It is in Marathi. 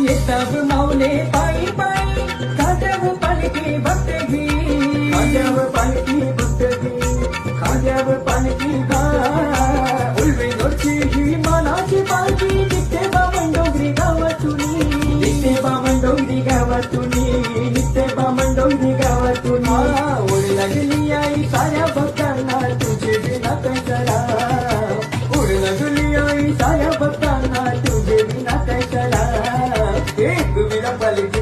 येताव माऊले पायी पायी खांद्यावर पालखी भक्त घे खांद्यावर पालखी भक्त घे खांद्यावर पालखी घा उलवेनोरची ही मानाची पालखी निघते बामण डोंगरी गावातून निघते बामण डोंगरी गावातून निघते बामण डोंगरी गावातून ओढ लागली आई साऱ्या भक्तांना तुझे बिना काय करा ओढ लागली आई साऱ्या भक्तांना तुझे बिना काय करा एक विना पालखी